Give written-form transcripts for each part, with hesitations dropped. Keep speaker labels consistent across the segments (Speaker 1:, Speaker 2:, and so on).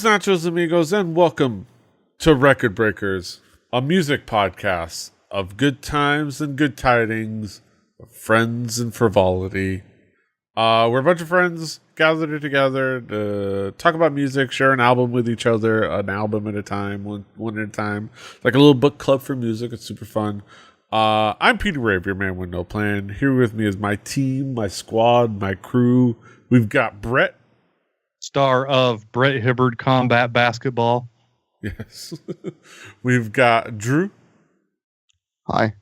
Speaker 1: Los Nachos Amigos, and welcome to Record Breakers, a music podcast of good times and good tidings, of friends and frivolity. We're a bunch of friends gathered together to talk about music, share an album with each other, an album at a time, one at a time, like a little book club for music. It's super fun. I'm Peter Rabe, your man with no plan. Here with me is my team, my squad, my crew. We've got Brett.
Speaker 2: Star of Brett Hibbard Combat Basketball.
Speaker 1: Yes. We've got Drew.
Speaker 3: Hi.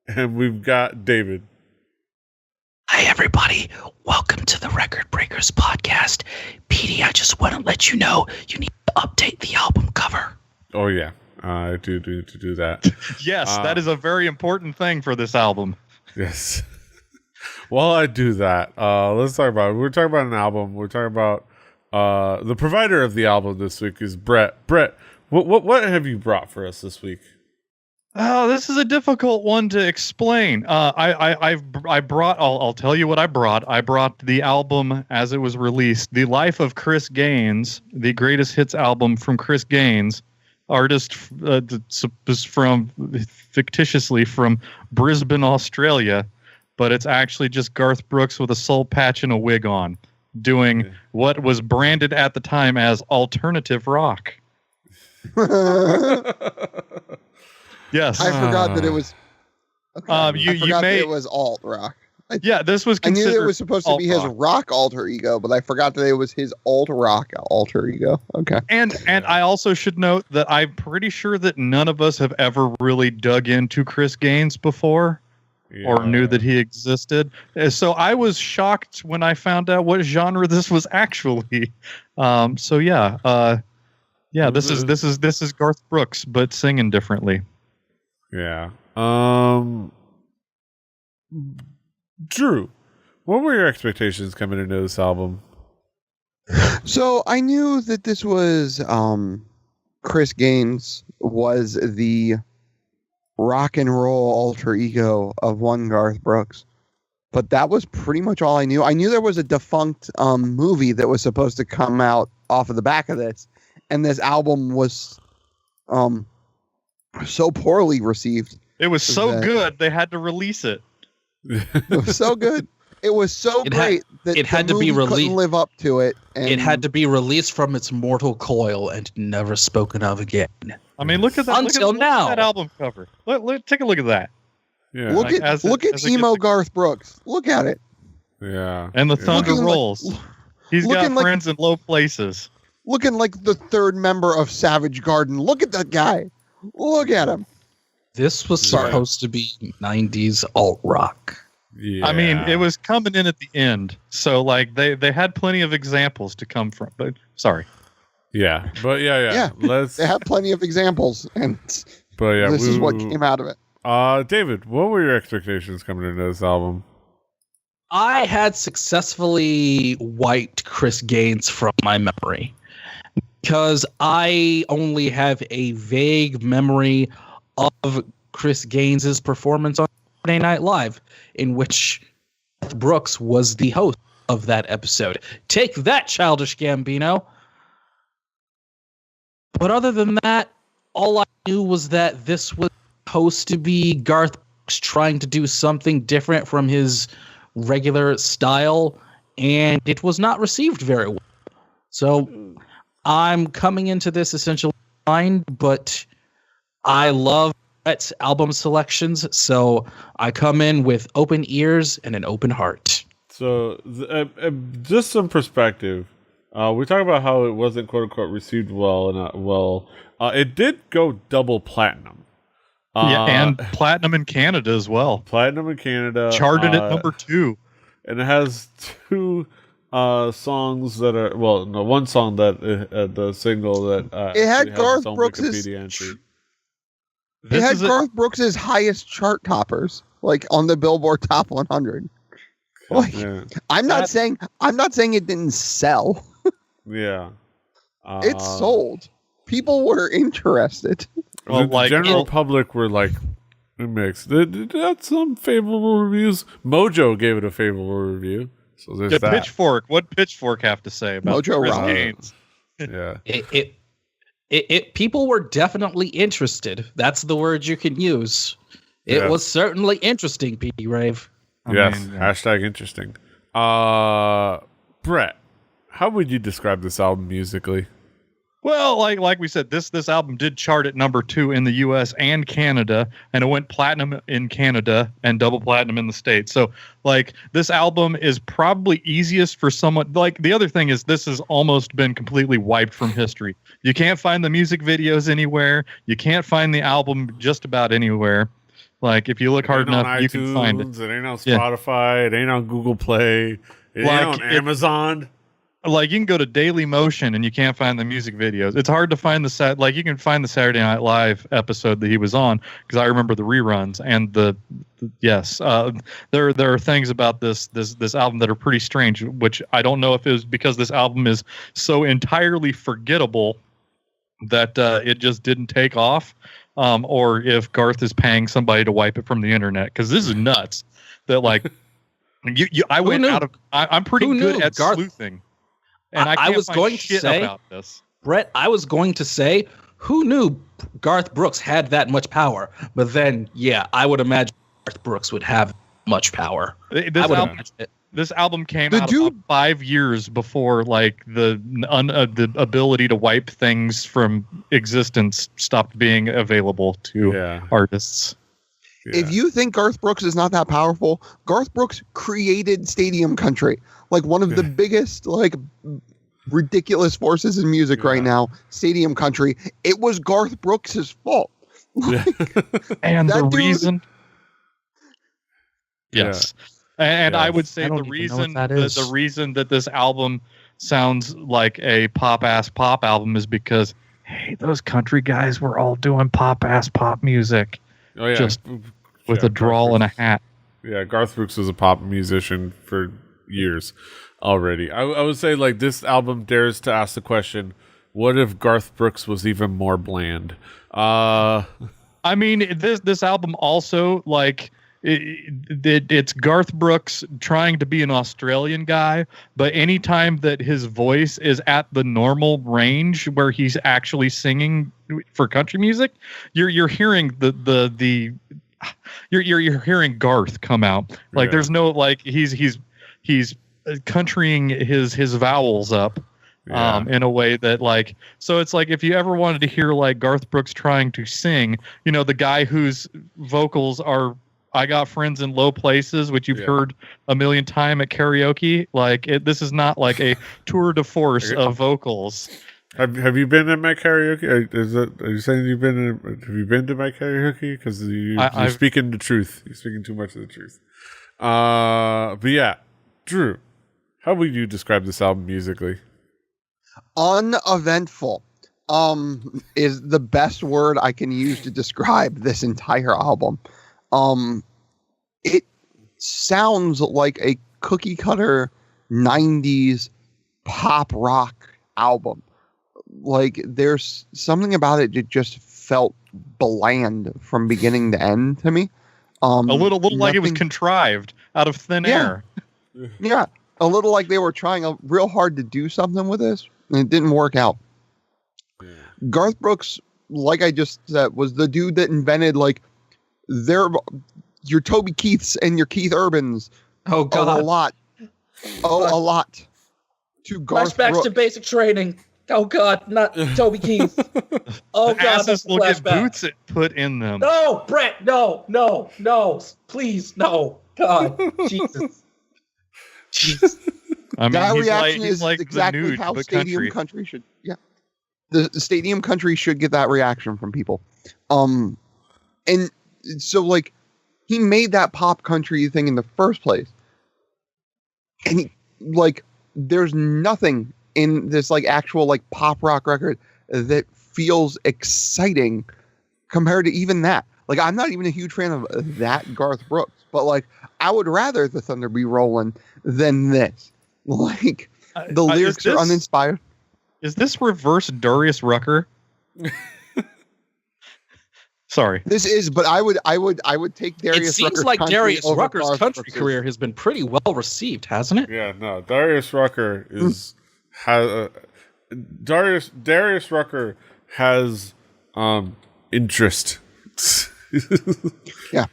Speaker 1: And we've got David.
Speaker 4: Hi, everybody. Welcome to the Record Breakers podcast. Petey, I just want to let you know you need to update the album cover.
Speaker 1: Oh, yeah. I do need to do that.
Speaker 2: Yes, that is a very important thing for this album. Yes.
Speaker 1: While I do that, let's talk about it. We're talking about an album. We're talking about the provider of the album this week is Brett. Brett, what have you brought for us this week?
Speaker 2: Oh, this is a difficult one to explain. I brought. I'll tell you what I brought. I brought the album as it was released, The Life of Chris Gaines, the greatest hits album from Chris Gaines, artist fictitiously from Brisbane, Australia, but it's actually just Garth Brooks with a soul patch and a wig on, doing what was branded at the time as alternative rock. Yes,
Speaker 3: I forgot that it was. Okay. I forgot that it was alt rock.
Speaker 2: This was.
Speaker 3: I knew it was supposed to be his rock alter ego, but I forgot that it was his alt rock alter ego. Okay.
Speaker 2: And I also should note that I'm pretty sure that none of us have ever really dug into Chris Gaines before. Yeah. Or knew that he existed. So I was shocked when I found out what genre this was actually. This is Garth Brooks, but singing differently.
Speaker 1: Yeah. Drew, what were your expectations coming into this album?
Speaker 3: So I knew that this was Chris Gaines was the rock and roll alter ego of one Garth Brooks, but that was pretty much all I knew. I knew there was a defunct movie that was supposed to come out off of the back of this, and this album was so poorly received.
Speaker 2: It was so good they had to release it.
Speaker 3: It was so good. It was so great that
Speaker 4: it had to be released.
Speaker 3: Couldn't live up to it. And
Speaker 4: it had to be released from its mortal coil and never spoken of again.
Speaker 2: I mean, look at that.
Speaker 4: Until
Speaker 2: look
Speaker 4: now,
Speaker 2: at that album cover. Take a look at that.
Speaker 1: Yeah.
Speaker 3: Look at emo Garth Brooks. Look at it.
Speaker 1: Yeah.
Speaker 2: And the thunder rolls. He's got friends in low places.
Speaker 3: Looking like the third member of Savage Garden. Look at that guy. Look at him.
Speaker 4: This was supposed to be 90s alt rock.
Speaker 1: Yeah.
Speaker 2: I mean, it was coming in at the end, so like they had plenty of examples to come from. But sorry.
Speaker 1: Yeah, but yeah.
Speaker 3: They had plenty of examples, and this is what came out of it.
Speaker 1: David, what were your expectations coming into this album?
Speaker 4: I had successfully wiped Chris Gaines from my memory because I only have a vague memory of Chris Gaines's performance on Saturday Night Live, in which Brooks was the host of that episode. Take that, Childish Gambino. But other than that, all I knew was that this was supposed to be Garth Brooks trying to do something different from his regular style, and it was not received very well. So I'm coming into this essentially blind, but I love Brett's album selections, so I come in with open ears and an open heart.
Speaker 1: So just some perspective. We talk about how it wasn't quote unquote received well and not well. It did go double platinum.
Speaker 2: And platinum in Canada as well.
Speaker 1: Platinum in Canada.
Speaker 2: Charted at number 2.
Speaker 1: And it has 2 songs that are one song that the single that
Speaker 3: it had Garth Brooks's. It had Garth Brooks's highest chart toppers, like on the Billboard Top 100. Like, yeah. I'm not saying it didn't sell.
Speaker 1: Yeah,
Speaker 3: it sold. People were interested.
Speaker 1: Well, the general public were like mixed. It had some favorable reviews. Mojo gave it a favorable review. So there's that.
Speaker 2: Pitchfork. What Pitchfork have to say about
Speaker 3: Mojo
Speaker 2: Chris
Speaker 3: Rock.
Speaker 2: Gaines?
Speaker 1: Yeah.
Speaker 4: People were definitely interested. That's the word you can use. It
Speaker 1: Yes.
Speaker 4: was certainly interesting, P. Rave.
Speaker 1: Yes.
Speaker 2: yeah.
Speaker 1: Hashtag interesting. Brett, how would you describe this album musically?
Speaker 2: Well, like we said, this album did chart at number 2 in the U.S. and Canada, and it went platinum in Canada and double platinum in the States. So, like, this album is probably easiest for someone. Like, the other thing is, this has almost been completely wiped from history. You can't find the music videos anywhere. You can't find the album just about anywhere. Like, if you look hard enough, you can find it.
Speaker 1: It ain't on Spotify. It ain't on Google Play. It ain't on Amazon.
Speaker 2: Like, you can go to Daily Motion and you can't find the music videos. It's hard to find you can find the Saturday Night Live episode that he was on, because I remember the reruns and there are things about this album that are pretty strange, which I don't know if it was because this album is so entirely forgettable that it just didn't take off, or if Garth is paying somebody to wipe it from the internet, because this is nuts. That, like, I went out of. I'm pretty good at sleuthing. And I was going to say about this,
Speaker 4: Brett. I was going to say, who knew Garth Brooks had that much power? But then, yeah, I would imagine Garth Brooks would have much power.
Speaker 2: This album came out about 5 years before, like, the ability to wipe things from existence stopped being available to artists.
Speaker 3: Yeah. If you think Garth Brooks is not that powerful, Garth Brooks created Stadium Country, like one of the biggest, like, ridiculous forces in music right now. Stadium Country. It was Garth Brooks's fault. Like,
Speaker 2: and the reason. Yes. And I would say the reason that this album sounds like a pop album is because, hey, those country guys were all doing pop music.
Speaker 1: Oh, yeah.
Speaker 2: Just with a drawl and a hat.
Speaker 1: Yeah, Garth Brooks was a pop musician for years already. I would say, like, this album dares to ask the question, what if Garth Brooks was even more bland?
Speaker 2: I mean, this album also, like, it's Garth Brooks trying to be an Australian guy, but anytime that his voice is at the normal range where he's actually singing for country music, you're hearing you're hearing Garth come out. Like, there's no, like, he's countrying his vowels up in a way that, like, so it's like if you ever wanted to hear, like, Garth Brooks trying to sing, you know, the guy whose vocals are I Got Friends in Low Places, which you've heard a million times at karaoke. Like, this is not like a tour de force of vocals.
Speaker 1: Have you been at my karaoke? Are you saying have you been to my karaoke? Because you're speaking the truth. You're speaking too much of the truth. But yeah, Drew, how would you describe this album musically?
Speaker 3: Uneventful. Is the best word I can use to describe this entire album. It sounds like a cookie cutter 90s pop rock album. Like, there's something about it that just felt bland from beginning to end to me.
Speaker 2: A little like it was contrived out of thin air.
Speaker 3: Yeah, a little like they were trying real hard to do something with this, and it didn't work out. Yeah. Garth Brooks, like I just said, was the dude that invented, like, your Toby Keiths and your Keith Urbans.
Speaker 4: Oh, God.
Speaker 3: A lot. A lot. To Garth
Speaker 4: Flashbacks
Speaker 3: Brooks.
Speaker 4: to basic training. Oh, God, not Toby Keith. Oh, God, that's
Speaker 2: will get boots put in them.
Speaker 4: No, Brett, no, please, no. God, Jesus.
Speaker 2: I mean,
Speaker 3: that reaction
Speaker 2: he's
Speaker 3: is
Speaker 2: like
Speaker 3: exactly
Speaker 2: the nude,
Speaker 3: how
Speaker 2: but
Speaker 3: Stadium Country should. Yeah, the Stadium Country should get that reaction from people. And so, like, he made that pop country thing in the first place, and there's nothing in this, like, actual, like, pop rock record that feels exciting compared to even that. Like, I'm not even a huge fan of that Garth Brooks, but, like, I would rather the Thunder Be Rolling than this. Like, the lyrics are uninspired.
Speaker 2: Is this reverse Darius Rucker? Sorry.
Speaker 3: This is, but I would take Darius Rucker's.
Speaker 4: It seems like Darius Rucker's country career has been pretty well received, hasn't it?
Speaker 1: Yeah, no. Darius Rucker Darius Rucker has interest.
Speaker 3: Yeah.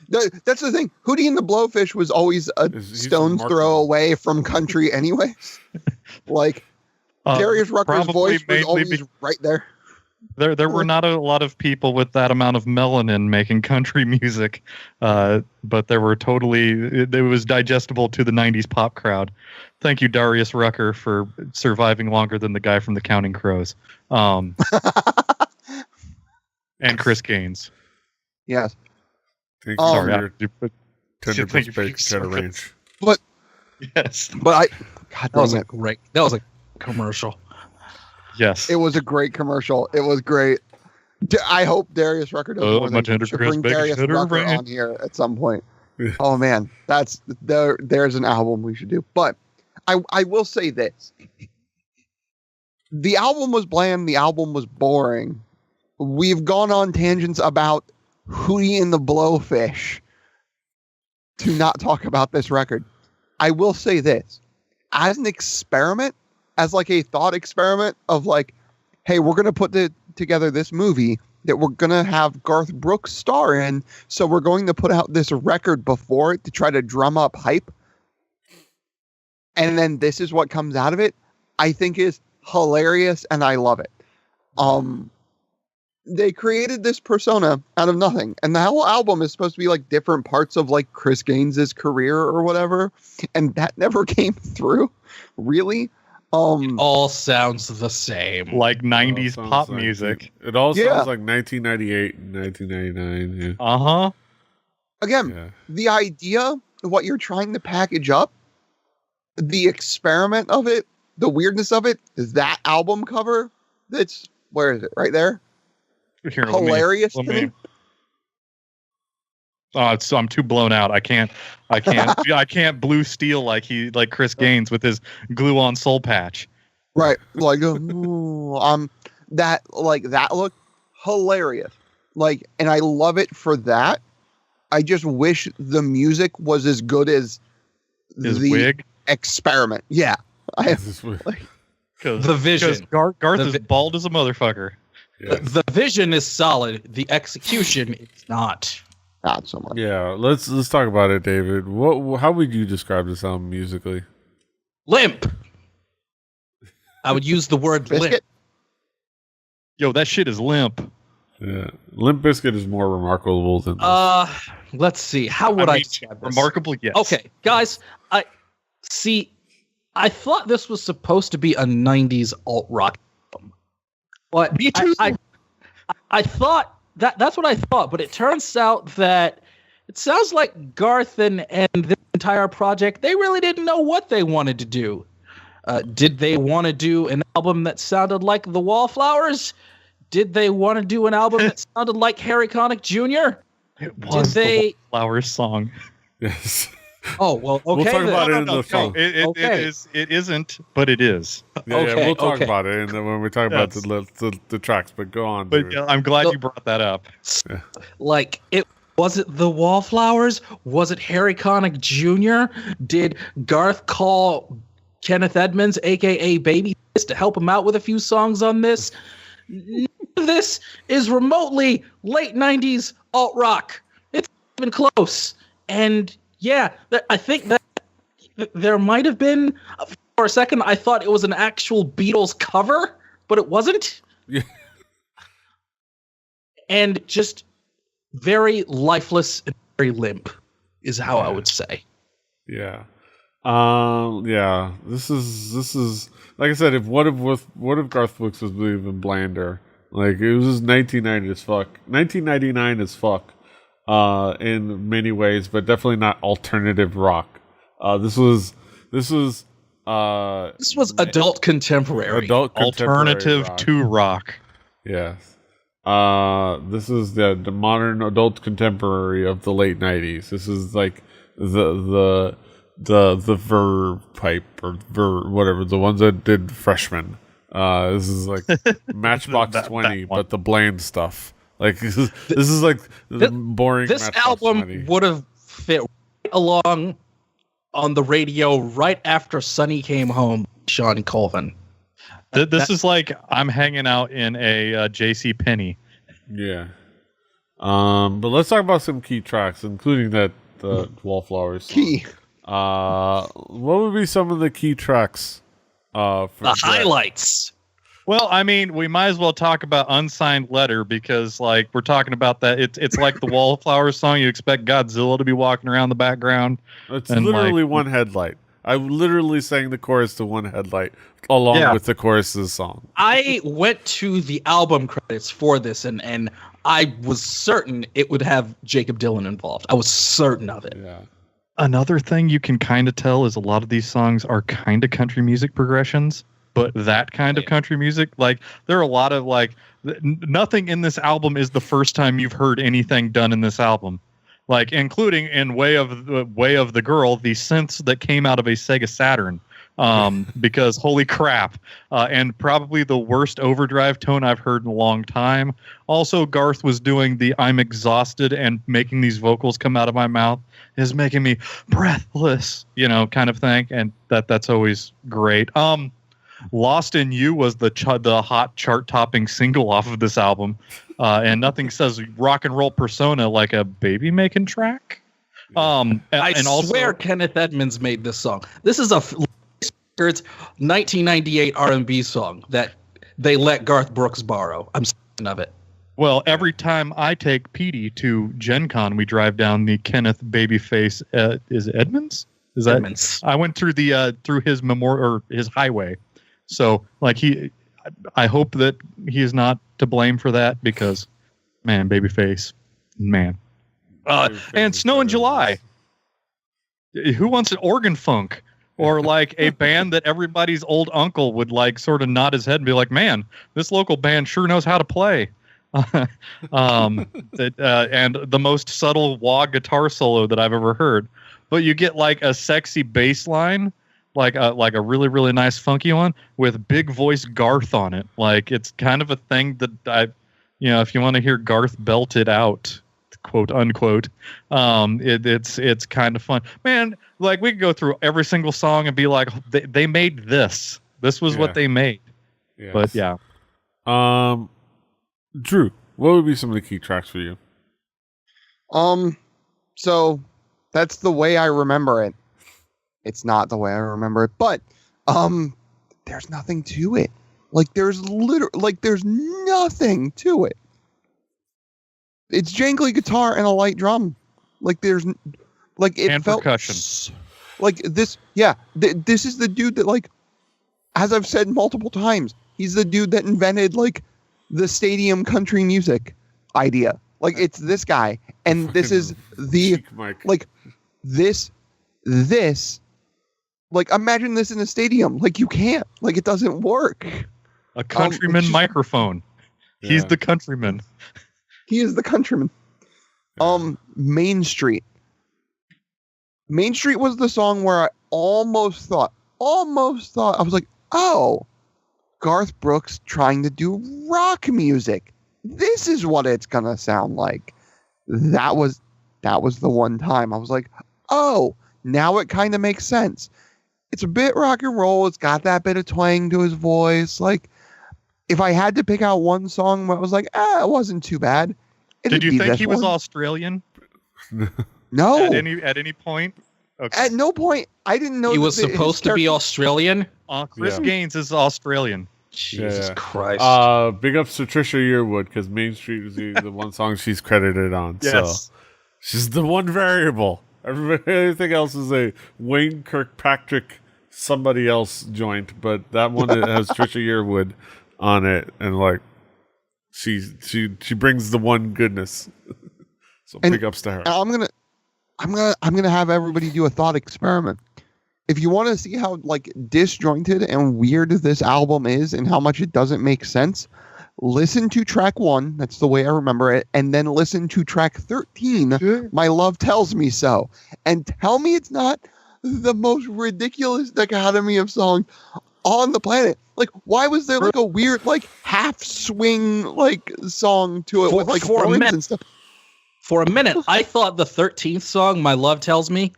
Speaker 3: That's the thing. Hootie and the Blowfish was always a stone's throw away from country anyway. Like, Darius Rucker's voice was always right there.
Speaker 2: There were not a lot of people with that amount of melanin making country music, but there were it was digestible to the 90s pop crowd. Thank you, Darius Rucker, for surviving longer than the guy from the Counting Crows. And Chris Gaines.
Speaker 3: Yes.
Speaker 1: Thank you for your tender
Speaker 2: thank you for
Speaker 1: potato range.
Speaker 3: But
Speaker 2: yes,
Speaker 3: God,
Speaker 4: that was a great. That was a commercial.
Speaker 2: Yes,
Speaker 3: it was a great commercial. It was great. I hope Darius Rucker does more than should bring Darius Rucker on here at some point. Oh man, there's an album we should do. But I will say this: the album was bland. The album was boring. We've gone on tangents about Hootie and the Blowfish to not talk about this record. I will say this: as an experiment, as like a thought experiment of like, hey, we're going to put together this movie that we're going to have Garth Brooks star in. So we're going to put out this record before it to try to drum up hype. And then this is what comes out of it. I think is hilarious. And I love it. They created this persona out of nothing. And the whole album is supposed to be like different parts of like Chris Gaines's career or whatever. And that never came through. Really?
Speaker 4: It all sounds the same.
Speaker 2: Like 90s pop music.
Speaker 1: It all sounds like 1998 and 1999. Yeah.
Speaker 2: Uh-huh.
Speaker 3: Again, the idea of what you're trying to package up, the experiment of it, the weirdness of it, that album cover, that's, where is it? Right there?
Speaker 2: Here,
Speaker 3: hilarious to me.
Speaker 2: Oh, I'm too blown out. I can't I can't blue steel like Chris Gaines with his glue on soul patch.
Speaker 3: Right. Like that look hilarious. Like, and I love it for that. I just wish the music was as good as
Speaker 2: his
Speaker 3: the
Speaker 2: wig
Speaker 3: experiment. Yeah.
Speaker 4: The vision.
Speaker 2: Garth is bald as a motherfucker.
Speaker 1: Yes.
Speaker 4: The vision is solid. The execution is not.
Speaker 3: Not so much.
Speaker 1: Yeah, let's talk about it, David. How would you describe this album musically?
Speaker 4: Limp. I would use the word
Speaker 3: Biscuit?
Speaker 4: limp.
Speaker 2: Yo, that shit is limp.
Speaker 1: Yeah, Limp Bizkit is more remarkable than this.
Speaker 4: Let's see. How would I describe this?
Speaker 2: Remarkable, yes.
Speaker 4: Okay, guys. I thought this was supposed to be a 90s alt rock album. But
Speaker 2: me too.
Speaker 4: I thought that's what I thought, but it turns out that it sounds like Garth and the entire project, they really didn't know what they wanted to do. Did they want to do an album that sounded like The Wallflowers? Did they want to do an album that sounded like Harry Connick Jr.?
Speaker 2: It was the Wallflowers song.
Speaker 1: Yes.
Speaker 4: Oh, well, okay.
Speaker 1: We'll talk about it in the
Speaker 2: no,
Speaker 1: song.
Speaker 2: It isn't, but it is.
Speaker 1: Yeah, we'll talk about it and then when we talk about the tracks, but go on.
Speaker 2: But I'm glad you brought that up.
Speaker 1: Yeah.
Speaker 4: Like, was it The Wallflowers? Was it Harry Connick Jr.? Did Garth call Kenneth Edmonds, a.k.a. Babyface, to help him out with a few songs on this? None of this is remotely late 90s alt-rock. It's not even close. And yeah, I think that there might have been, for a second, I thought it was an actual Beatles cover, but it wasn't.
Speaker 1: Yeah.
Speaker 4: And just very lifeless and very limp is how I would say.
Speaker 1: Yeah. Yeah. This is like I said, what if Garth Brooks was even blander? Like, it was just 1999 as fuck. In many ways, but definitely not alternative rock. This was
Speaker 4: adult contemporary.
Speaker 2: Alternative
Speaker 1: rock.
Speaker 2: to rock.
Speaker 1: Yes. This is the modern adult contemporary of the late 90s. This is like the Verve pipe or Verve, whatever, the ones that did Freshman. This is like Matchbox 20, but the bland stuff. Like, this is like the boring.
Speaker 4: This
Speaker 1: Matchbox
Speaker 4: album
Speaker 1: 20.
Speaker 4: would have fit right along on the radio right after Sonny Came Home, Sean Colvin.
Speaker 2: This is like I'm hanging out in a J.C. Penney.
Speaker 1: Yeah. But let's talk about some key tracks, including the Wallflowers song.
Speaker 3: Key.
Speaker 1: What would be some of the key tracks? For
Speaker 4: The highlights.
Speaker 2: Well, I mean, we might as well talk about Unsigned Letter because, like, we're talking about that. It's like the Wallflowers song. You expect Godzilla to be walking around the background.
Speaker 1: It's literally one headlight. I literally sang the chorus to one headlight along with the chorus of the song.
Speaker 4: I went to the album credits for this, and I was certain it would have Jacob Dylan involved. I was certain of it.
Speaker 1: Yeah.
Speaker 2: Another thing you can kind of tell is a lot of these songs are kind of country music progressions, but that kind of country music, like there are a lot of like nothing in this album is the first time you've heard anything done in this album. Like including in Way of the Girl, the synths that came out of a Sega Saturn. Because holy crap, and probably the worst overdrive tone I've heard in a long time. Also, Garth was doing the I'm exhausted and making these vocals come out of my mouth is making me breathless, kind of thing. And that's always great. Lost in You was the hot chart topping single off of this album. And nothing says rock and roll persona like a baby making track.
Speaker 4: I swear Kenneth Edmonds made this song. This is a 1998 R&B song that they let Garth Brooks borrow. I'm certain of it.
Speaker 2: Well, every time I take Petey to Gen Con, we drive down the Kenneth Babyface. Is it Edmonds? Is that
Speaker 4: Edmonds?
Speaker 2: I went through through his memorial or his highway. So like I hope that he is not to blame for that because, man, Babyface, man. And Snow in July. Who wants an organ funk? Or like a band that everybody's old uncle would like sort of nod his head and be like, man, this local band sure knows how to play. And the most subtle wah guitar solo that I've ever heard. But you get like a sexy bass line, like a really, really nice funky one with big voice Garth on it. Like it's kind of a thing that if you want to hear Garth belt it out, quote unquote, it's kind of fun, man. Like we could go through every single song and be like, they made this was what they made. Yes. But yeah.
Speaker 1: Drew, what would be some of the key tracks for you?
Speaker 3: So that's the way I remember it. It's not the way I remember it, but there's nothing to it. Like there's nothing to it. It's jangly guitar and a light drum. Like there's like it
Speaker 2: and
Speaker 3: felt
Speaker 2: percussion.
Speaker 3: Like this, yeah. This is the dude that, like, as I've said multiple times, he's the dude that invented like the stadium country music idea. Like it's this guy, and this is the like this. Like imagine this in a stadium. Like you can't. Like it doesn't work.
Speaker 2: A countryman microphone. Yeah. He's the countryman.
Speaker 3: He is the countryman. Main Street. Main Street was the song where I almost thought, I was like, oh, Garth Brooks trying to do rock music. This is what it's going to sound like. That was the one time I was like, oh, now it kind of makes sense. It's a bit rock and roll. It's got that bit of twang to his voice. Like, if I had to pick out one song where I was like, it wasn't too bad.
Speaker 2: Did you think he was Australian?
Speaker 3: No.
Speaker 2: At any point? Okay.
Speaker 3: At no point. I didn't know
Speaker 4: he was supposed to be Australian.
Speaker 2: Chris Gaines is Australian.
Speaker 4: Jesus Christ.
Speaker 1: Big ups to Trisha Yearwood because Main Street is the one song she's credited on.
Speaker 2: Yes.
Speaker 1: So she's the one variable. Everything else is a Wayne Kirkpatrick somebody else joint, but that one has Trisha Yearwood on it, and like she brings the one goodness. So big ups to her.
Speaker 3: I'm gonna have everybody do a thought experiment. If you want to see how like disjointed and weird this album is and how much it doesn't make sense, listen to track 1. That's the way I remember it. And then listen to track 13, My Love Tells Me So. And tell me it's not the most ridiculous dichotomy of songs on the planet. Like, why was there like a weird, like half swing, like song to it with like horns and stuff?
Speaker 4: For a minute, I thought the 13th song, My Love Tells Me,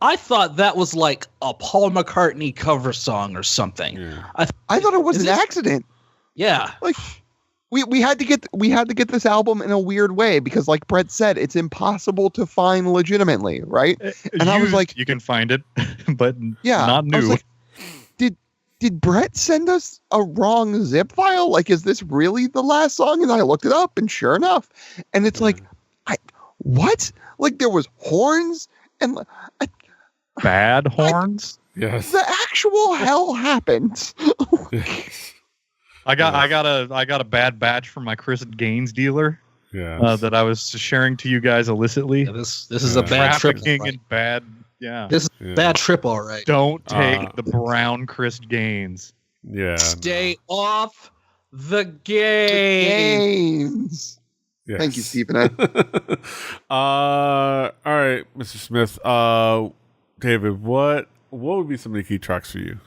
Speaker 4: I thought that was like a Paul McCartney cover song or something.
Speaker 1: Yeah.
Speaker 3: I thought it was an accident.
Speaker 4: Yeah.
Speaker 3: Like we had to get this album in a weird way because, like Brett said, it's impossible to find legitimately, right? And I was like,
Speaker 2: you can find it, but
Speaker 3: yeah,
Speaker 2: not
Speaker 3: I was
Speaker 2: new.
Speaker 3: like, did Brett send us a wrong zip file? Like, is this really the last song? And I looked it up, and sure enough, and it's like, what? Like there was horns and
Speaker 2: Bad horns.
Speaker 1: Yes.
Speaker 3: the actual hell happened.
Speaker 2: I got a bad batch from my Chris Gaines dealer.
Speaker 1: Yeah.
Speaker 2: That I was sharing to you guys illicitly.
Speaker 4: Yeah, this is a bad trip.
Speaker 2: Trafficking
Speaker 4: Right?
Speaker 2: and bad. Yeah.
Speaker 4: This is a bad trip, all right.
Speaker 2: Don't take the brown Chris Gaines.
Speaker 1: Yeah.
Speaker 4: Stay off the game.
Speaker 3: Games.
Speaker 1: Yes.
Speaker 3: Thank you, Stephen.
Speaker 1: All right, Mr. Smith. David, what would be some of the key tracks for you?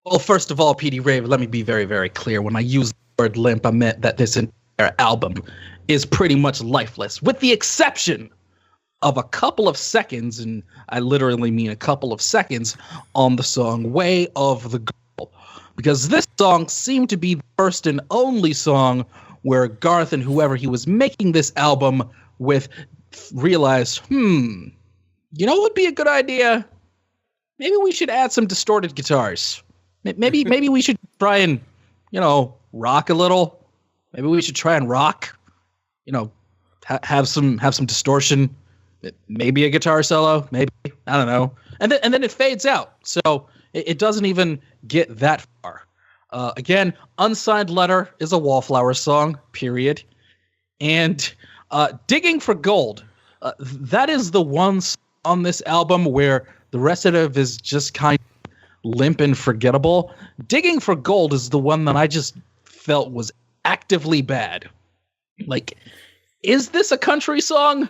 Speaker 4: Well, first of all, PD Raven, let me be very, very clear. When I used the word limp, I meant that this entire album is pretty much lifeless, with the exception of a couple of seconds, and I literally mean a couple of seconds, on the song Way of the Girl. Because this song seemed to be the first and only song where Garth and whoever he was making this album with realized, you know what would be a good idea? Maybe we should add some distorted guitars. Maybe we should try and, rock a little. Maybe we should try and rock, have some distortion. Maybe a guitar solo, maybe, I don't know. And then it fades out. So it doesn't even get that far. Again, Unsigned Letter is a Wallflower song, period. And Digging for Gold, that is the one song on this album where the rest of it is just kind of limp and forgettable. Digging for Gold is the one that I just felt was actively bad. Like, is this a country song?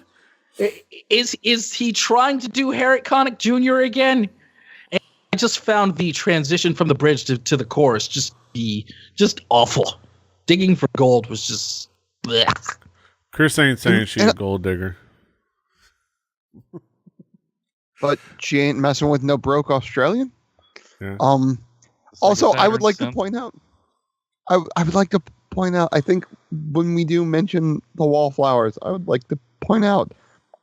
Speaker 4: Is he trying to do Harriet Connick Jr. again? And I just found the transition from the bridge to the chorus just awful. Digging for Gold was just blech.
Speaker 1: Chris ain't saying she's a gold digger.
Speaker 3: But she ain't messing with no broke Australian.
Speaker 1: Yeah.
Speaker 3: Also, I would
Speaker 2: pattern
Speaker 3: like to
Speaker 2: sense.
Speaker 3: point out. I would like to point out. I think when we do mention the Wallflowers, I would like to point out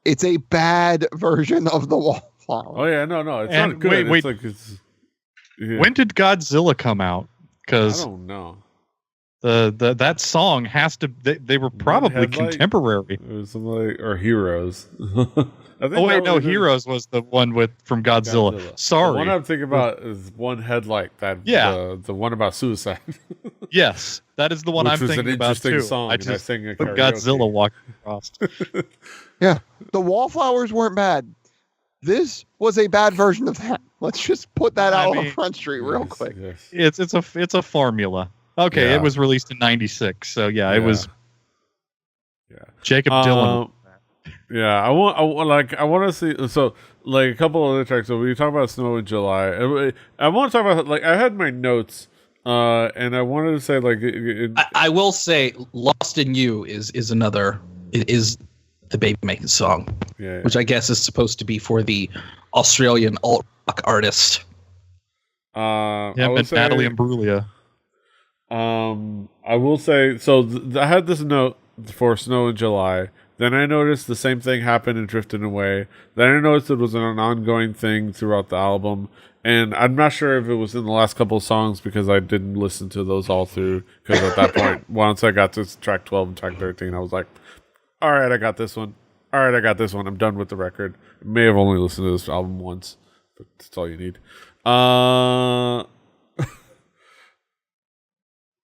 Speaker 3: it's a bad version of the Wallflower.
Speaker 1: Oh yeah, no, it's
Speaker 2: And
Speaker 1: not good.
Speaker 2: wait.
Speaker 1: It's like yeah.
Speaker 2: When did Godzilla come out?
Speaker 1: I
Speaker 2: Because
Speaker 1: don't know.
Speaker 2: that song has to. They were probably
Speaker 1: Headlight?
Speaker 2: contemporary.
Speaker 1: It was something like, or Heroes. I think
Speaker 2: Oh wait,
Speaker 1: that
Speaker 2: no,
Speaker 1: was in
Speaker 2: Heroes was the one from Godzilla.
Speaker 1: Godzilla.
Speaker 2: Sorry.
Speaker 1: The one I'm thinking about is One Headlight. That the one about suicide.
Speaker 2: Yes, that is the one
Speaker 1: Which
Speaker 2: I'm
Speaker 1: was an
Speaker 2: thinking about
Speaker 1: interesting
Speaker 2: too.
Speaker 1: song,
Speaker 2: I
Speaker 1: and I
Speaker 2: just
Speaker 1: sang it
Speaker 2: put
Speaker 1: karaoke.
Speaker 2: Godzilla walking across.
Speaker 3: Yeah, the Wallflowers weren't bad. This was a bad version of that. Let's just put that out on Front Street real
Speaker 1: Yes,
Speaker 3: quick.
Speaker 1: yes.
Speaker 2: It's a formula. Okay,
Speaker 1: Yeah.
Speaker 2: it was released in '96, so yeah, it was.
Speaker 1: Yeah.
Speaker 2: Jacob Dylan.
Speaker 1: Yeah, I want to see. So, like a couple other tracks. So we talk about Snow in July. I want to talk about, like, I had my notes, and I wanted to say, like,
Speaker 4: I will say, "Lost in You" is another. It is the baby making song,
Speaker 1: yeah,
Speaker 4: which I guess is supposed to be for the Australian alt rock artist.
Speaker 1: I
Speaker 2: Him
Speaker 1: would
Speaker 2: and
Speaker 1: say,
Speaker 2: Natalie Imbruglia.
Speaker 1: I will say, so I had this note for Snow in July. Then I noticed the same thing happened in Drifting Away. Then I noticed it was an ongoing thing throughout the album. And I'm not sure if it was in the last couple of songs because I didn't listen to those all through. Because at that point, once I got to track 12 and track 13, I was like, all right, I got this one. All right, I got this one. I'm done with the record. I may have only listened to this album once, but that's all you need.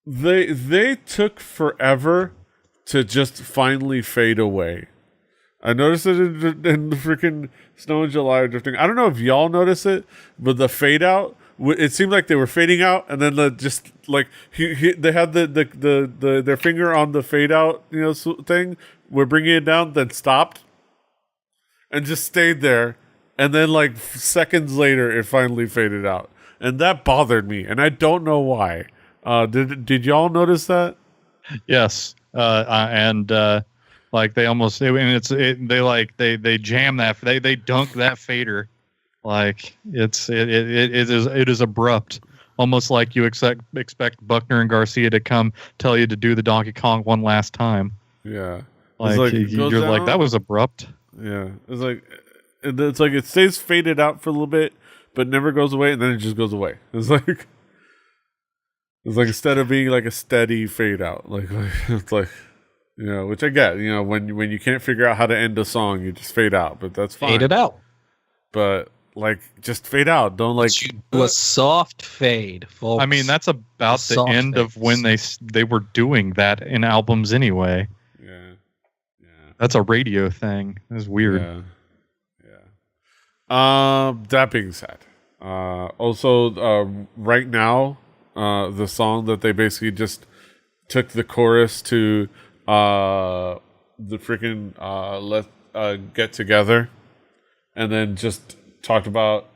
Speaker 1: They took forever to just finally fade away. I noticed it in the freaking Snow in July or Drifting. I don't know if y'all notice it, but the fade out, it seemed like they were fading out, and then just like they had their finger on the fade out, thing. We're bringing it down, then stopped, and just stayed there, and then like seconds later, it finally faded out, and that bothered me, and I don't know why. Did y'all notice that?
Speaker 2: Yes, and like they almost they jam that they dunk that fader Like it is abrupt, almost like you expect Buckner and Garcia to come tell you to do the Donkey Kong one last time.
Speaker 1: Yeah,
Speaker 2: like you're like, that was abrupt.
Speaker 1: Yeah, it's like it stays faded out for a little bit, but never goes away, and then it just goes away. It's like instead of being like a steady fade out, like it's like, you know, which I get. You know, when you can't figure out how to end a song, you just fade out, but that's fine.
Speaker 4: Fade it out.
Speaker 1: But like, just fade out. Don't like
Speaker 4: do a soft fade, folks.
Speaker 2: I mean, that's about the end of when they were doing that in albums anyway.
Speaker 1: Yeah.
Speaker 2: That's a radio thing. It's weird.
Speaker 1: Yeah. That being said, also right now, the song that they basically just took the chorus to the freaking Let's Get Together, and then just talked about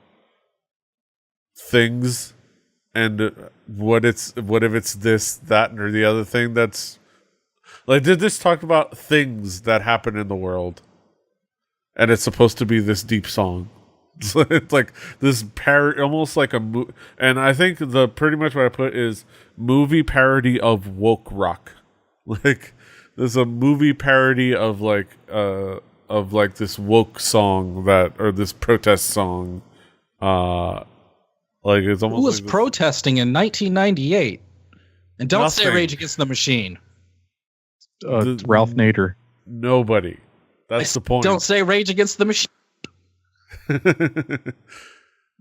Speaker 1: things and what if it's this, that, or the other thing. That's like, they just talked about things that happen in the world, and it's supposed to be this deep song. So it's like this almost like a and I think pretty much what I put is movie parody of woke rock. Like, there's a movie parody of this woke song or this protest song. Like, it's almost.
Speaker 4: Who was
Speaker 1: like
Speaker 4: protesting in 1998? And don't say
Speaker 1: Nothing.
Speaker 4: Rage Against the Machine.
Speaker 2: Ralph Nader.
Speaker 1: Nobody. That's the point.
Speaker 4: Don't say Rage Against the Machine.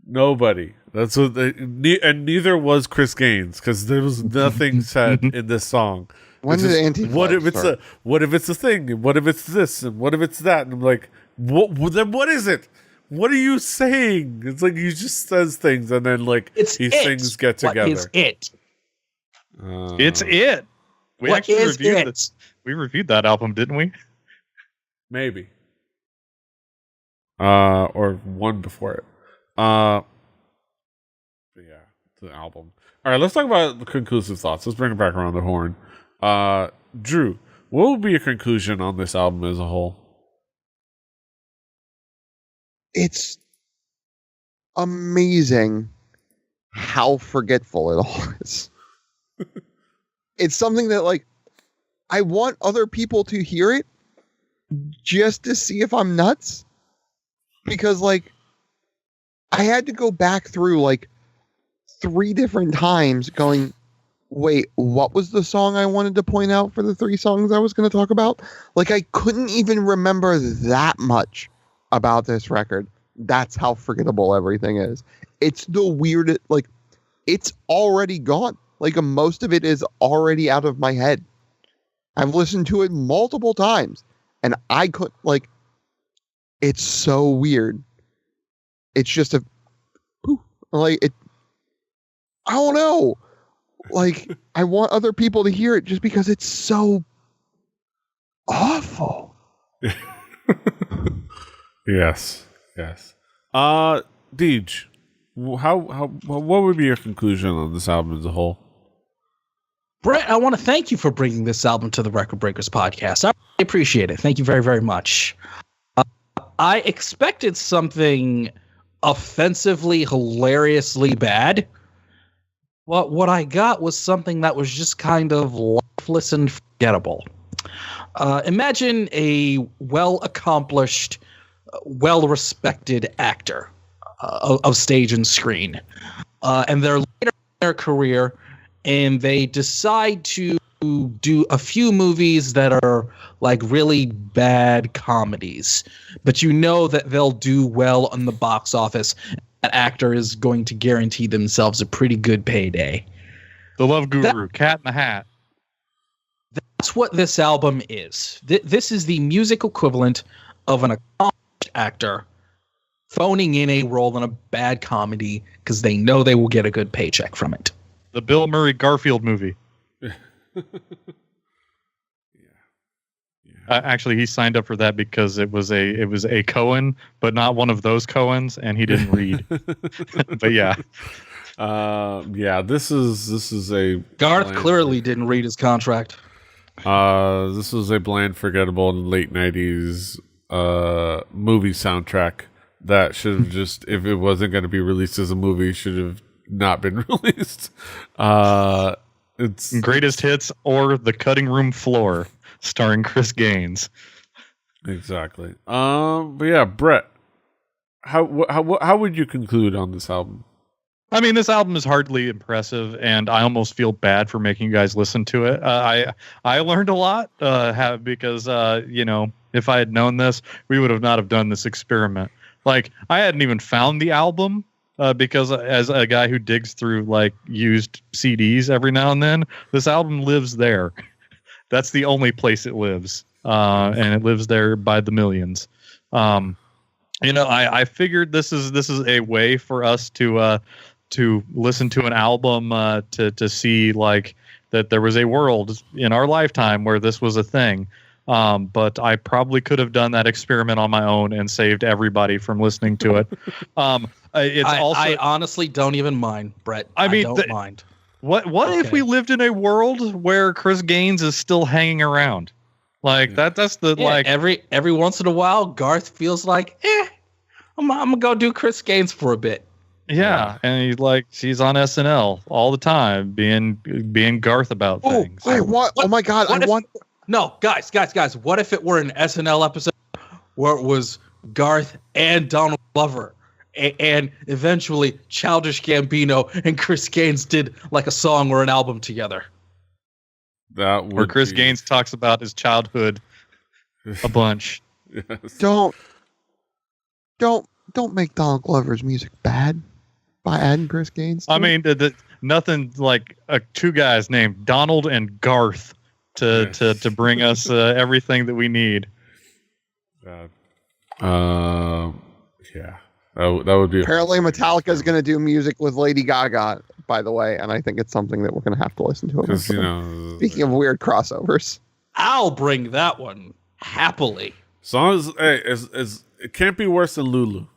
Speaker 1: Nobody. That's what and neither was Chris Gaines, because there was nothing said in this song.
Speaker 3: When did
Speaker 1: what if it's
Speaker 3: start?
Speaker 1: what if it's a thing? And what if it's this? And what if it's that? And I'm like, then what is it? What are you saying? It's like, he just says things, and then like things get together.
Speaker 4: What is it?
Speaker 2: It's it. We
Speaker 4: What
Speaker 2: actually
Speaker 4: is
Speaker 2: reviewed
Speaker 4: it?
Speaker 2: this. We reviewed that album, didn't we?
Speaker 1: Maybe. Or one before it. But yeah, the album. All right, let's talk about the conclusive thoughts. Let's bring it back around the horn. Drew, what would be your conclusion on this album as a whole?
Speaker 3: It's amazing how forgetful it all is. It's something that, like, I want other people to hear it just to see if I'm nuts. Because, like, I had to go back through, like, 3 different times going, wait, what was the song I wanted to point out for the 3 songs I was going to talk about? Like, I couldn't even remember that much about this record. That's how forgettable everything is. It's the weirdest, like, it's already gone. Like, most of it is already out of my head. I've listened to it multiple times, and I couldn't, like, it's so weird. It's just like, I don't know. Like, I want other people to hear it just because it's so awful.
Speaker 1: Yes. Deej, what would be your conclusion on this album as a whole?
Speaker 4: Brett, I want to thank you for bringing this album to the Record Breakers podcast. I really appreciate it. Thank you very, very much. I expected something offensively, hilariously bad. But what I got was something that was just kind of lifeless and forgettable. Imagine a well-accomplished, well-respected actor of stage and screen. And they're later in their career, and they decide to do a few movies that are like really bad comedies. But you know that they'll do well on the box office. That actor is going to guarantee themselves a pretty good payday.
Speaker 2: The Love Guru, Cat in the Hat.
Speaker 4: That's what this album is. This is the music equivalent of an accomplished actor phoning in a role in a bad comedy because they know they will get a good paycheck from it.
Speaker 2: The Bill Murray Garfield movie. Actually, he signed up for that because it was a Cohen, but not one of those Cohens, and he didn't read. But yeah.
Speaker 1: This is a
Speaker 4: Garth clearly didn't read his contract.
Speaker 1: This is a bland, forgettable late 90s movie soundtrack that should have just, if it wasn't going to be released as a movie, should have not been released. It's
Speaker 2: Greatest Hits or The Cutting Room Floor, starring Chris Gaines.
Speaker 1: exactly. But yeah, Brett, how would you conclude on this album?
Speaker 2: I mean, this album is hardly impressive, and I almost feel bad for making you guys listen to it. I learned a lot because if I had known this, we would have not have done this experiment. Like, I hadn't even found the album. Because as a guy who digs through like used CDs every now and then, this album lives there. That's the only place it lives, and it lives there by the millions. I figured this is a way for us to listen to an album to see like that there was a world in our lifetime where this was a thing. But I probably could have done that experiment on my own and saved everybody from listening to it.
Speaker 4: I honestly don't even mind, Brett. I don't mind.
Speaker 2: What if we lived in a world where Chris Gaines is still hanging around? Like that's like
Speaker 4: every once in a while, Garth feels like, I'm gonna go do Chris Gaines for a bit.
Speaker 2: Yeah, and he's on SNL all the time, being Garth about things.
Speaker 3: Wait, what? Oh my God!
Speaker 4: No, guys. What if it were an SNL episode where it was Garth and Donald Glover, and eventually Childish Gambino and Chris Gaines did like a song or an album together?
Speaker 2: Where Chris Gaines talks about his childhood a bunch.
Speaker 1: Yes.
Speaker 3: Don't make Donald Glover's music bad by adding Chris Gaines.
Speaker 2: I mean, nothing like two guys named Donald and Garth to bring us everything that we need.
Speaker 1: Yeah, that would be.
Speaker 3: Apparently, Metallica is going to do music with Lady Gaga, by the way, and I think it's something that we're going to have to listen to.
Speaker 1: Because
Speaker 3: speaking of weird crossovers,
Speaker 4: I'll bring that one happily.
Speaker 1: As long as it can't be worse than Lulu.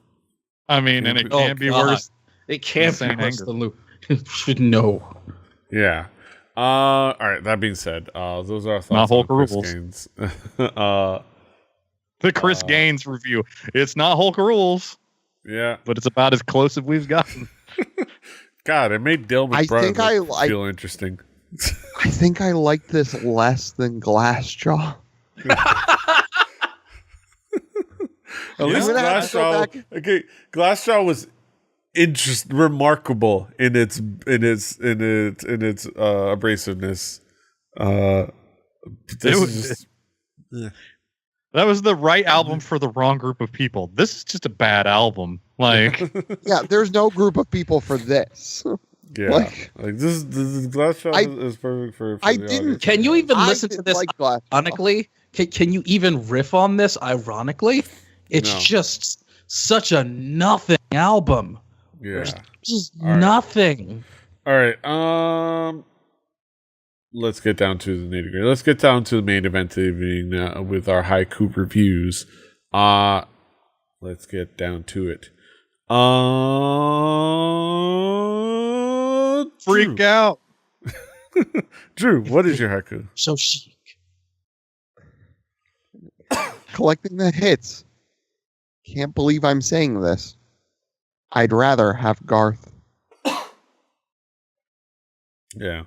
Speaker 2: I mean, and it can't be worse.
Speaker 4: It can't be worse than Lulu. No.
Speaker 1: Yeah. All right. That being said, those are our thoughts.
Speaker 2: Not Hulk
Speaker 1: on Chris
Speaker 2: rules.
Speaker 1: Gaines.
Speaker 2: The Chris Gaines review. It's not Hulk rules.
Speaker 1: Yeah,
Speaker 2: but it's about as close as we've gotten.
Speaker 1: God, it made Dale McBride feel interesting.
Speaker 3: I think I like this less than Glassjaw.
Speaker 1: At least Glassjaw. Okay, Glassjaw was remarkable in its abrasiveness.
Speaker 2: That was the right album for the wrong group of people. This is just a bad album. Like,
Speaker 3: yeah, there's no group of people for this.
Speaker 1: Yeah, like this Glassjaw is perfect for
Speaker 3: I
Speaker 1: the
Speaker 3: didn't.
Speaker 1: audience.
Speaker 4: Can you even listen to this ironically? Can you even riff on this ironically? It's just such a nothing album.
Speaker 1: Yeah,
Speaker 4: just nothing.
Speaker 1: All right. Let's get down to the nitty-gritty. Let's get down to the main event of the evening with our haiku reviews. Let's get down to it.
Speaker 2: Freak out.
Speaker 1: Drew, what is your haiku?
Speaker 4: So chic.
Speaker 3: Collecting the hits. Can't believe I'm saying this. I'd rather have Garth.
Speaker 1: Yeah.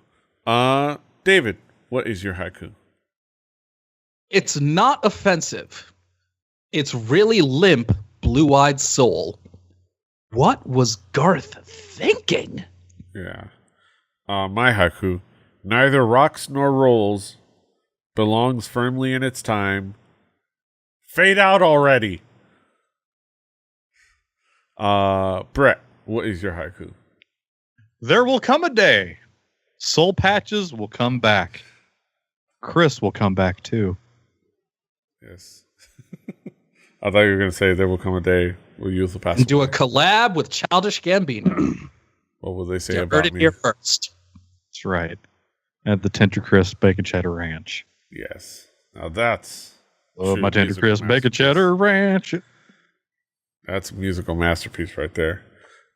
Speaker 1: David, what is your haiku?
Speaker 4: It's not offensive. It's really limp, blue-eyed soul. What was Garth thinking?
Speaker 1: Yeah. My haiku. Neither rocks nor rolls. Belongs firmly in its time. Fade out already. Brett, what is your haiku?
Speaker 2: There will come a day. Soul patches will come back. Chris will come back too.
Speaker 1: Yes. I thought you were going to say there will come a day where youth will pass
Speaker 4: And do
Speaker 1: away.
Speaker 4: a collab with Childish Gambino.
Speaker 1: What will they say
Speaker 4: You
Speaker 1: about
Speaker 4: heard it
Speaker 1: me?
Speaker 4: here first.
Speaker 2: That's right. At the Tender Crisp Bacon Cheddar Ranch.
Speaker 1: Yes. Now that's
Speaker 2: My Tender Crisp Bacon Cheddar Ranch.
Speaker 1: That's a musical masterpiece right there.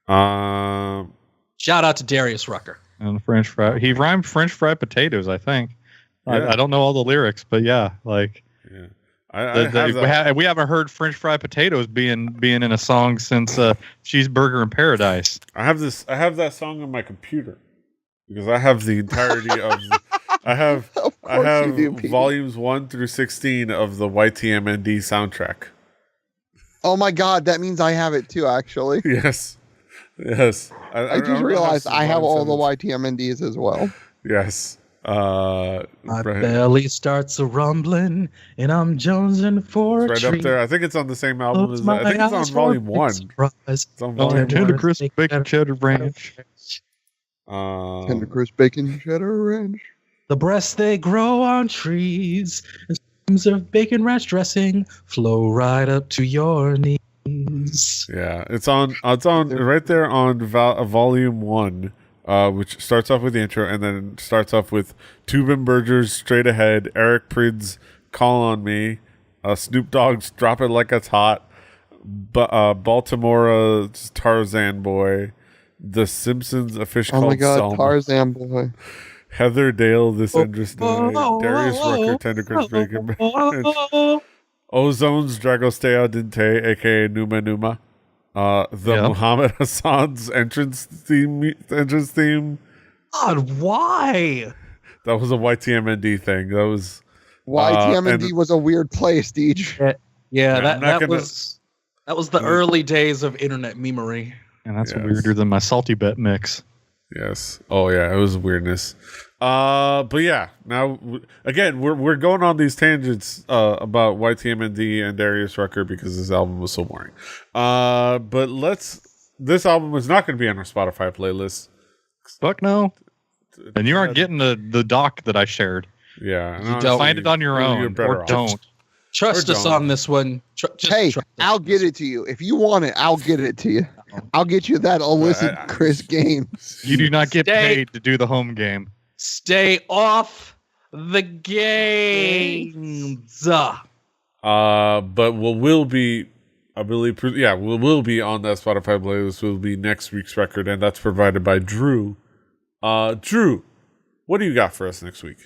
Speaker 4: Shout out to Darius Rucker.
Speaker 2: And French fry. He rhymed French fried potatoes, I think.
Speaker 1: Yeah.
Speaker 2: I don't know all the lyrics, but yeah, like.
Speaker 1: Yeah.
Speaker 2: We haven't heard French fried potatoes being in a song since Cheeseburger in Paradise.
Speaker 1: I have that song on my computer because I have the entirety of. I have volumes 1 through 16 of the YTMND soundtrack.
Speaker 3: Oh my God, that means I have it too. Actually,
Speaker 1: Yes.
Speaker 3: I just realized I have all the YTMNDs as well.
Speaker 1: Yes.
Speaker 4: My belly starts a rumbling, and I'm jonesing for
Speaker 1: it's
Speaker 4: a
Speaker 1: right
Speaker 4: treat.
Speaker 1: up there. I think it's on the same album as I think it's on volume 1. It's on volume
Speaker 2: Tender crisp bacon cheddar ranch.
Speaker 3: Tender crisp bacon cheddar ranch.
Speaker 4: The breasts they grow on trees, and streams of bacon ranch dressing flow right up to your knees.
Speaker 1: Yeah, it's on right there on volume 1. Which starts off with the intro and then starts off with Tubin Berger's Straight Ahead, Eric Pryd's Call on Me, Snoop Dogg's Drop It Like It's Hot, Baltimore's Tarzan Boy, The Simpsons A Fish Called Selma.
Speaker 3: Tarzan Boy.
Speaker 1: Heather Dale, This Endless Day, Darius Rucker, Tender Crisp Bacon, Ozone's Dragostea Dinte, aka Numa Numa. Muhammad Hassan's entrance theme.
Speaker 4: God, why?
Speaker 1: That was a YTMND thing. That was
Speaker 3: YTMND was a weird place, Deej.
Speaker 4: Yeah, that was the early days of internet memery.
Speaker 2: And that's weirder than my salty bet mix.
Speaker 1: Yes. Oh yeah, it was weirdness. But yeah, now again we're going on these tangents about YTMND and Darius Rucker because this album was so boring. But this album is not going to be on our Spotify playlist.
Speaker 2: Fuck no. And you aren't getting the doc that I shared.
Speaker 1: Yeah,
Speaker 2: you don't find it on your own or don't.
Speaker 4: Trust us on this one.
Speaker 3: I'll get it to you. If you want it, I'll get it to you. I'll get you that illicit Chris game.
Speaker 2: You do not get paid to do the home game.
Speaker 4: Stay off the games.
Speaker 1: But what will be, I believe, what will be on that Spotify playlist will be next week's record, and that's provided by Drew. Drew, what do you got for us next week?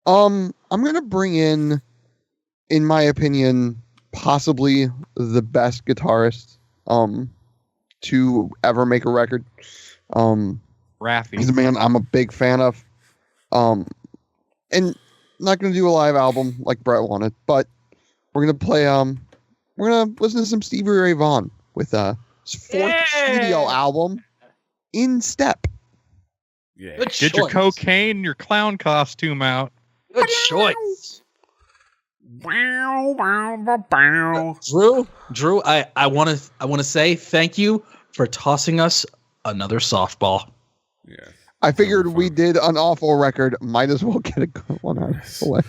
Speaker 3: I'm gonna bring in my opinion, possibly the best guitarist to ever make a record.
Speaker 2: Raffi.
Speaker 3: He's a man I'm a big fan of. And not gonna do a live album like Brett wanted, but we're gonna play we're gonna listen to some Stevie Ray Vaughan with his fourth studio album, In Step.
Speaker 1: Yeah.
Speaker 2: Get your cocaine and your clown costume out.
Speaker 4: Good choice. Drew, I want to say thank you for tossing us another softball.
Speaker 1: Yeah.
Speaker 3: I figured we did an awful record. Might as well get a good one out of the way.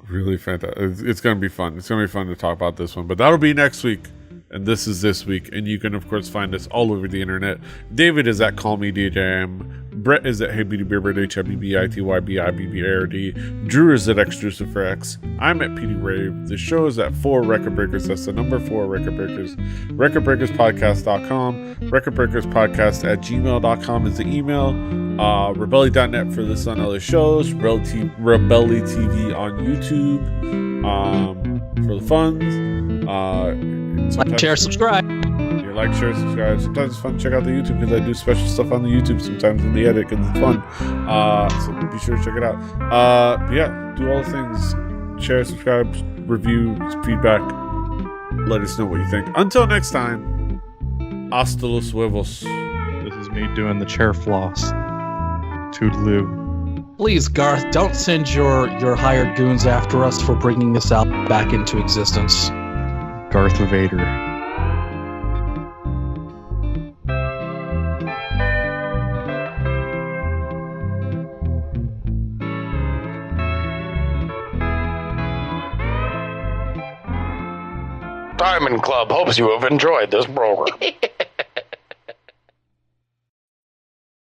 Speaker 1: Really fantastic. It's going to be fun. It's going to be fun to talk about this one, but that'll be next week. And this is this week. And you can, of course, find us all over the internet. David is at Call Me DJM. Brett is at Hey Beauty Beerbird, HBBITYBIBBARD. Drew is at Extrusive for X. I'm at PD Rave. The show is at 4 Record Breakers. That's the number 4 Record Breakers. RecordBreakersPodcast.com. RecordBreakersPodcast@gmail.com is the email. Rebelli.net for the Sun LA shows. Rebelli TV on YouTube. For the funds.
Speaker 4: Like, share, subscribe.
Speaker 1: You like, share, subscribe. Sometimes it's fun to check out the YouTube because I do special stuff on the YouTube sometimes in the edit because it's fun. So be sure to check it out. But yeah, do all the things. Share, subscribe, review, feedback. Let us know what you think. Until next time, hasta los huevos.
Speaker 2: This is me doing the chair floss. Toodaloo.
Speaker 4: Please, Garth, don't send your hired goons after us for bringing this album back into existence.
Speaker 2: Darth Vader.
Speaker 5: Diamond Club hopes you have enjoyed this program.